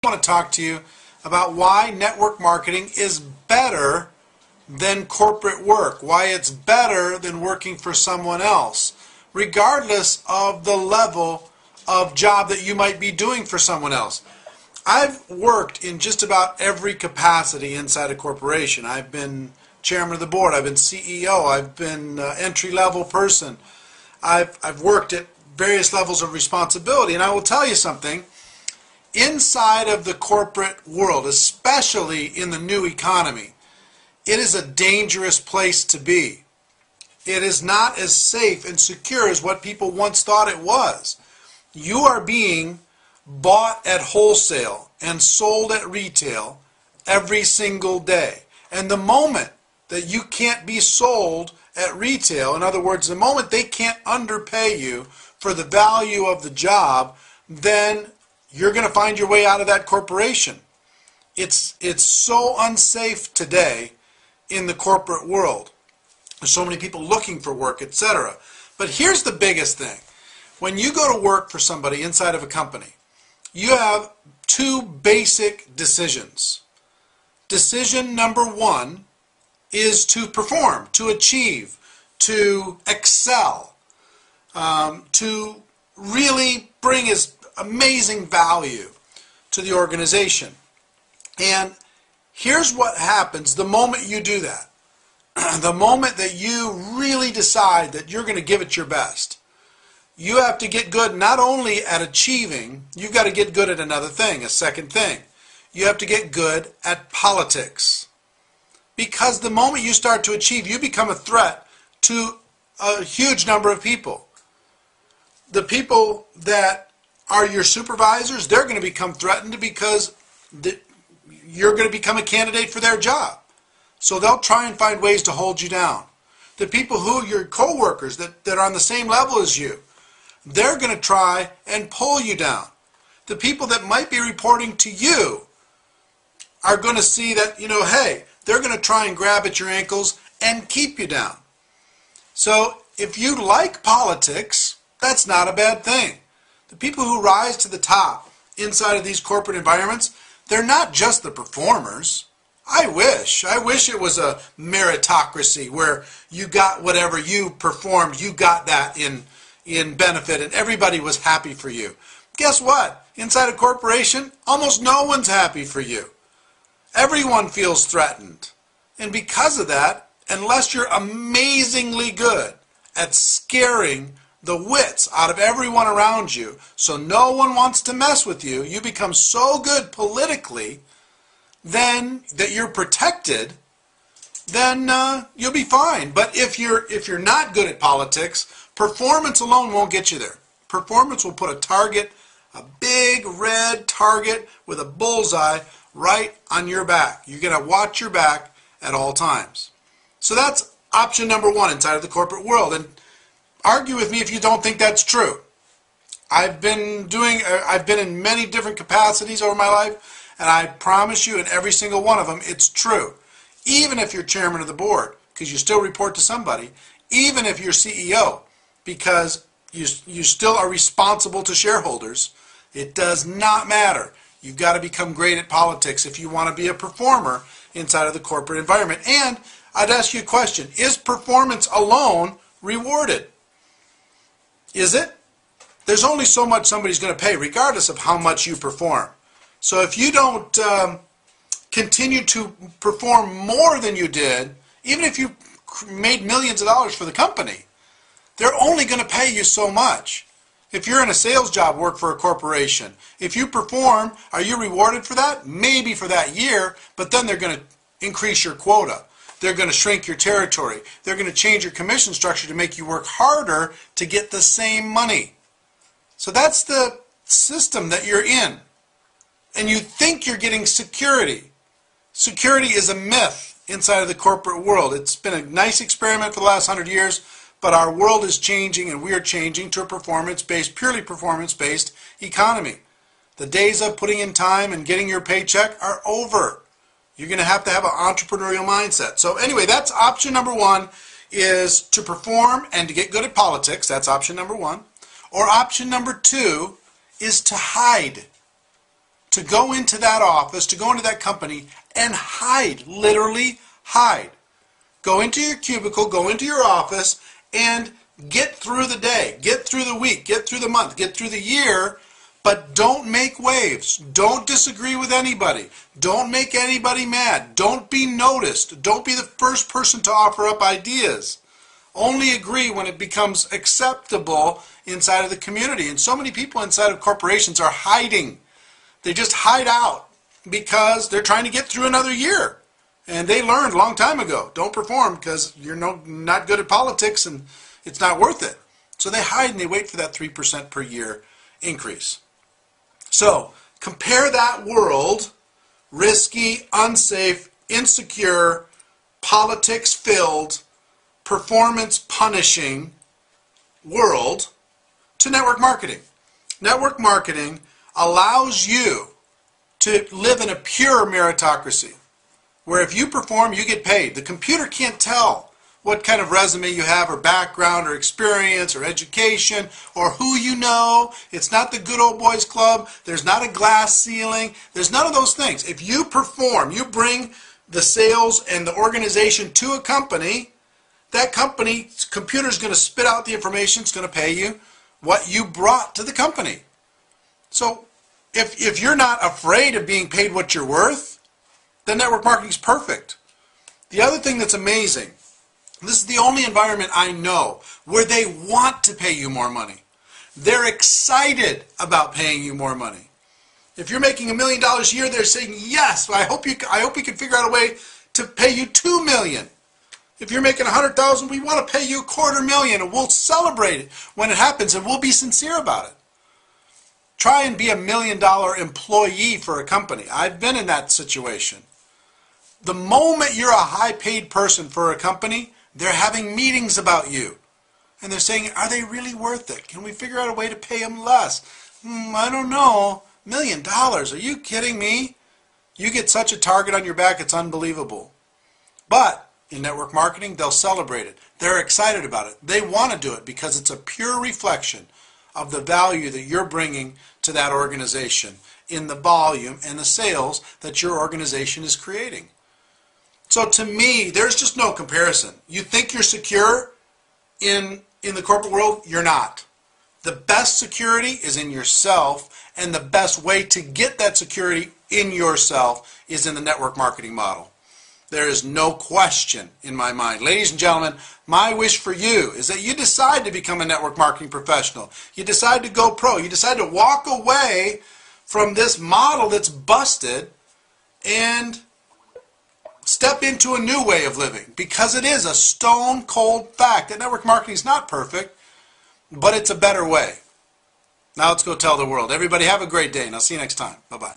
want to talk to you about why network marketing is better than corporate work, why it's better than working for someone else, regardless of the level of job that you might be doing for someone else. I've worked in just about every capacity inside a corporation. I've been chairman of the board, I've been CEO, I've been entry-level person. I've worked at various levels of responsibility, and I will tell you something. Inside of the corporate world, especially in the new economy, it is a dangerous place to be. It is not as safe and secure as what people once thought it was. You are being bought at wholesale and sold at retail every single day. And the moment that you can't be sold at retail, in other words, the moment they can't underpay you for the value of the job, then you're going to find your way out of that corporation. It's so unsafe today in the corporate world. There's so many people looking for work, etc. But here's the biggest thing. When you go to work for somebody inside of a company, you have two basic decisions. Decision number one is to perform, to achieve, to excel, to really bring as amazing value to the organization. And here's what happens the moment you do that. The moment that you really decide that you're going to give it your best, you have to get good not only at achieving, you've got to get good at another thing, a second thing. You have to get good at politics. Because the moment you start to achieve, you become a threat to a huge number of people. The people that are your supervisors, they're going to become threatened because you're going to become a candidate for their job. So they'll try and find ways to hold you down. The people who are your co-workers that are on the same level as you, they're going to try and pull you down. The people that might be reporting to you are going to see that, hey, they're going to try and grab at your ankles and keep you down. So if you like politics, that's not a bad thing. The people who rise to the top inside of these corporate environments, they're not just the performers. I wish it was a meritocracy where you got whatever you performed, you got that in benefit and everybody was happy for you. Guess what? Inside a corporation, almost no one's happy for you. Everyone feels threatened. And because of that, unless you're amazingly good at scaring the wits out of everyone around you so no one wants to mess with you, you become so good politically then that you're protected, then you'll be fine. But if you're not good at politics, performance alone won't get you there. Performance will put a target, a big red target with a bullseye right on your back. You're going to watch your back at all times. So that's option number one inside of the corporate world. And argue with me if you don't think that's true. I've been in many different capacities over my life, and I promise you in every single one of them it's true. Even if you're chairman of the board, because you still report to somebody, even if you're CEO, because you still are responsible to shareholders, it does not matter. You've got to become great at politics if you want to be a performer inside of the corporate environment. And I'd ask you a question. Is performance alone rewarded? Is it? There's only so much somebody's going to pay, regardless of how much you perform. So if you don't continue to perform more than you did, even if you made millions of dollars for the company, they're only going to pay you so much. If you're in a sales job, work for a corporation, if you perform, are you rewarded for that? Maybe for that year, but then they're going to increase your quota. They're going to shrink your territory. They're going to change your commission structure to make you work harder to get the same money. So that's the system that you're in. And you think you're getting security. Security is a myth inside of the corporate world. It's been a nice experiment for the last 100 years, but our world is changing and we are changing to a performance-based, purely performance-based economy. The days of putting in time and getting your paycheck are over. You're going to have an entrepreneurial mindset. So anyway, that's option number one, is to perform and to get good at politics. That's option number one. Or option number two is to hide. to go into that office, to go into that company and hide, literally hide. Go into your cubicle, go into your office, and get through the day, get through the week, get through the month, get through the year, but don't make waves. Don't disagree with anybody. Don't make anybody mad. Don't be noticed. Don't be the first person to offer up ideas. Only agree when it becomes acceptable inside of the community. And so many people inside of corporations are hiding. They just hide out because they're trying to get through another year. And they learned a long time ago, don't perform because you're not good at politics and it's not worth it. So they hide and they wait for that 3% per year increase. So compare that world, risky, unsafe, insecure, politics-filled, performance-punishing world to network marketing. Network marketing allows you to live in a pure meritocracy, where if you perform, you get paid. The computer can't tell what kind of resume you have or background or experience or education or who you know. It's not the good old boys club. There's not a glass ceiling. There's none of those things. If you perform, you bring the sales and the organization to a company, that company's computer is going to spit out the information. It's going to pay you what you brought to the company. So if you're not afraid of being paid what you're worth, then network marketing is perfect. The other thing that's amazing, this is the only environment I know where they want to pay you more money. They're excited about paying you more money. If you're making $1 million a year, they're saying, yes, I hope we can figure out a way to pay you $2 million. If you're making $100,000, we want to pay you $250,000, and we'll celebrate it when it happens, and we'll be sincere about it. Try and be $1 million employee for a company. I've been in that situation. The moment you're a high-paid person for a company, they're having meetings about you. And they're saying, are they really worth it? Can we figure out a way to pay them less? I don't know. $1 million? Are you kidding me? You get such a target on your back, it's unbelievable. But in network marketing, they'll celebrate it. They're excited about it. They want to do it because it's a pure reflection of the value that you're bringing to that organization in the volume and the sales that your organization is creating. So to me, there's just no comparison. You think you're secure in the corporate world? You're not. The best security is in yourself, and the best way to get that security in yourself is in the network marketing model. There is no question in my mind. Ladies and gentlemen, my wish for you is that you decide to become a network marketing professional. You decide to go pro. You decide to walk away from this model that's busted and step into a new way of living, because it is a stone cold fact that network marketing is not perfect, but it's a better way. Now let's go tell the world. Everybody have a great day, and I'll see you next time. Bye-bye.